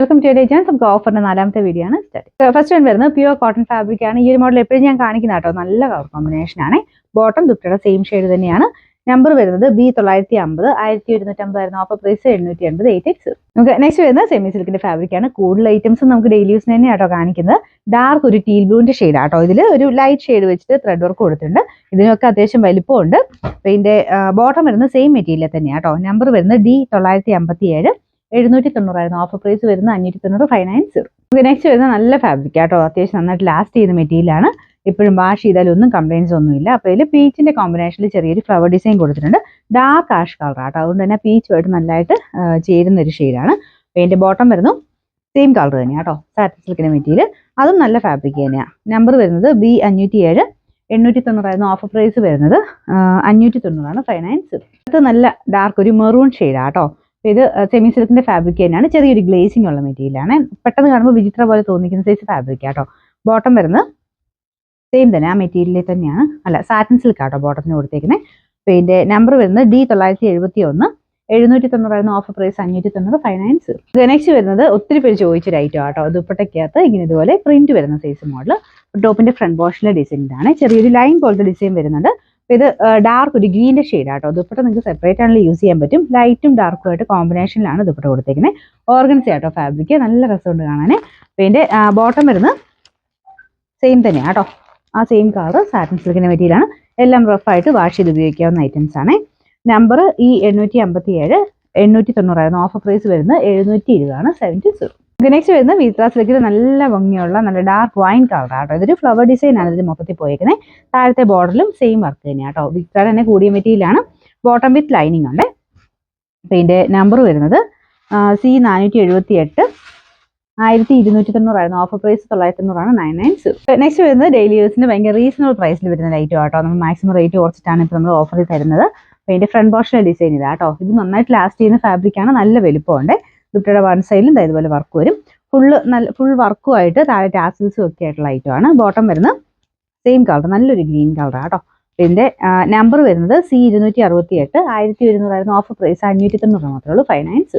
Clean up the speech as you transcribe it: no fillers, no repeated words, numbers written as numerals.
Welcome to ഡേജൻസ്. നമുക്ക് ഓഫറിന്റെ 4ാമത്തെ വീഡിയോ ആണ് സ്റ്റാർട്ട്. ഫസ്റ്റ് വൺ വരുന്നത് പ്യുവർ കോട്ടൺ ഫാബ്രിക് ആണ്. ഈ ഒരു മോഡൽ എപ്പോഴും ഞാൻ കാണിക്കുന്ന കേട്ടോ, നല്ല കളർ കോമ്പിനേഷൻ ആണ്. ബോട്ടം ദുപ്പട്ടയുടെ സെയിം ഷെയ്ഡ് തന്നെയാണ്. നമ്പർ വരുന്നത് B950, 1150 ഓഫർ പ്രൈസ് 880, 880. നമുക്ക് നെക്സ്റ്റ് വരുന്നത് സെമി സിൽക്കിന്റെ ഫാബ്രിക് ആണ്. കൂടുതൽ ഐറ്റംസ് നമുക്ക് ഡെയിലി യൂസിന് തന്നെ ആട്ടോ കാണിക്കുന്നത്. ഡാർക്ക് ഒരു ടീൽ ബ്ലൂവിന്റെ ഷെയ്ഡ് ആട്ടോ. ഇതിൽ ഒരു ലൈറ്റ് ഷെയ്ഡ് വെച്ചിട്ട് ത്രെഡ് വർക്ക് കൊടുത്തിട്ടുണ്ട്. ഇതിനൊക്കെ അത്യാവശ്യം വലിപ്പമുണ്ട്. അപ്പോൾ ഇതിന്റെ ബോട്ടം വരുന്നത് സെയിം മെറ്റീരിയൽ തന്നെയാണ് കേട്ടോ. നമ്പർ വരുന്നത് D957, 790 ഓഫർ പ്രൈസ് വരുന്നത് 590, 590. നമുക്ക് നെക്സ്റ്റ് വരുന്ന നല്ല ഫാബ്രിക് ആട്ടോ. അത്യാവശ്യം നന്നായിട്ട് ലാസ്റ്റ് ചെയ്യുന്ന മെറ്റീരിയലാണ്. ഇപ്പോഴും വാഷ് ചെയ്താലും ഒന്നും കംപ്ലൈൻസ് ഒന്നുമില്ല. അപ്പോൾ ഇതിൽ പീച്ചിന്റെ കോമ്പിനേഷനിൽ ചെറിയൊരു ഫ്ലവർ ഡിസൈൻ കൊടുത്തിട്ടുണ്ട്. ഡാർക്ക് ആഷ് കളർ ആട്ടോ. അതുകൊണ്ട് തന്നെ പീച്ചുമായിട്ട് നല്ലതായിട്ട് ചേരുന്ന ഒരു ഷെയ്ഡാണ്. അപ്പോൾ ഇതിന്റെ ബോട്ടം വരുന്നു സെയിം കളർ തന്നെയാണ് കേട്ടോ. സാറ്റിൻ സിൽക്കിന്റെ മെറ്റീരിയൽ, അതും നല്ല ഫാബ്രിക് തന്നെയാണ്. നമ്പർ വരുന്നത് B507, 890 ഓഫർ പ്രൈസ് വരുന്നത് 590, 590. അത് നല്ല ഡാർക്ക് ഒരു മെറൂൺ ഷെയ്ഡാണ് കേട്ടോ. ഇത് സെമി സിൽക്കിന്റെ ഫാബ്രിക് തന്നെയാണ്. ചെറിയൊരു ഗ്ലേസിംഗ് ഉള്ള മെറ്റീരിയലാണ്. പെട്ടെന്ന് കാണുമ്പോൾ വിചിത്ര പോലെ തോന്നിക്കുന്ന സൈസ് ഫാബ്രിക് ആട്ടോ. ബോട്ടം വരുന്നത് സെയിം തന്നെ ആ മെറ്റീരിയലിൽ തന്നെയാണ്. അല്ല, സാറ്റിൻ സിൽക്ക് ആട്ടോ ബോട്ടത്തിന് കൊടുത്തേക്കുന്നത്. അപ്പോൾ ഇതിന്റെ നമ്പർ വരുന്നത് D971, 790 ഓഫർ പ്രൈസ് 590, 590. നെക്സ്റ്റ് വരുന്നത് ഒത്തിരി പേര് ചോദിച്ചൊരു ഐറ്റം ആട്ടോ. ദുപ്പട്ടയ്ക്കകത്ത് ഇങ്ങനെ ഇതുപോലെ പ്രിന്റ് വരുന്ന സൈസ് മോഡൽ. ടോപ്പിന്റെ ഫ്രണ്ട് പോർഷനിലെ ഡിസൈനിലാണ് ചെറിയൊരു ലൈൻ പോലത്തെ ഡിസൈൻ വരുന്നുണ്ട്. ഇത് ഡാർക്ക് ഒരു ഗ്രീൻ്റെ ഷെയ്ഡ് ആട്ടോ. ദുപ്പട്ട നിങ്ങൾക്ക് സെപ്പറേറ്റ് ആണെങ്കിൽ യൂസ് ചെയ്യാൻ പറ്റും. ലൈറ്റും ഡാർക്കും ആയിട്ട് കോമ്പിനേഷനിലാണ് ദുപ്പട്ട കൊടുത്തേക്കുന്നത്. ഓർഗൻസി ആട്ടോ ഫാബ്രിക്, നല്ല രസമുണ്ട് കാണാൻ. അപ്പോൾ ഇതിന്റെ ബോട്ടം വരുന്നത് സെയിം തന്നെയാണ് കേട്ടോ. ആ സെയിം കളർ സാറ്റിൻ സിൽക്കിന്റെ മെറ്റീരിയലാണ്. എല്ലാം റഫായിട്ട് വാഷ് ചെയ്ത് ഉപയോഗിക്കാവുന്ന ഐറ്റംസ് ആണ്. നമ്പർ E857, 890 ഓഫർ പ്രൈസ് വരുന്നത് 720, 70. നെക്സ്റ്റ് വരുന്നത് വിത്ര സിൽക്കിൽ നല്ല ഭംഗിയുള്ള നല്ല ഡാർക്ക് വൈൻ കളർ ആട്ടോ. ഇതൊരു ഫ്ലവർ ഡിസൈൻ ആണ് ഇതിൽ മൊത്തത്തിൽ പോയേക്കുന്നത്. താഴത്തെ ബോർഡറിലും സെയിം വർക്ക് തന്നെയാണ് കേട്ടോ. വിത്ര തന്നെ കൂടിയ മെറ്റീരിയലാണ്. ബോട്ടം വിത്ത് ലൈനിങ് ഉണ്ട്. അപ്പോൾ ഇതിന്റെ നമ്പർ വരുന്നത് C478, 1290 ഓഫർ പ്രൈസ് 990, 990. നെക്സ്റ്റ് വരുന്നത് ഡെയിലി യൂസിന് ഭയങ്കര റീസണബിൾ പ്രൈസിൽ വരുന്ന ഐറ്റം ആട്ടോ. നമ്മൾ മാക്സിമം റേറ്റ് കുറച്ചിട്ടാണ് ഇപ്പോൾ നമ്മൾ ഓഫറിൽ തരുന്നത്. അപ്പോൾ ഇതിന്റെ ഫ്രണ്ട് പോർഷനിലെ ഡിസൈൻ ഇതാട്ടോ. ഇത് നന്നായിട്ട് ലാസ്റ്റ് ചെയ്യുന്ന ഫാബ്രിക് ആണ്. നല്ല വലുപ്പമുണ്ട്. ദുപ്പട്ടയുടെ വൺ സൈഡിലും ഇതുപോലെ വർക്ക് വരും. ഫുൾ വർക്കുമായിട്ട് താഴെ ടാസിൽസും ഒക്കെ ആയിട്ടുള്ള ഐറ്റം ആണ്. ബോട്ടം വരുന്നത് സെയിം കളർ, നല്ലൊരു ഗ്രീൻ കളർ ആട്ടോ. ഇതിന്റെ നമ്പർ വരുന്നത് C268, 1100 ഓഫർ പ്രൈസ് 590 മാത്രമേ ഉള്ളൂ, 590.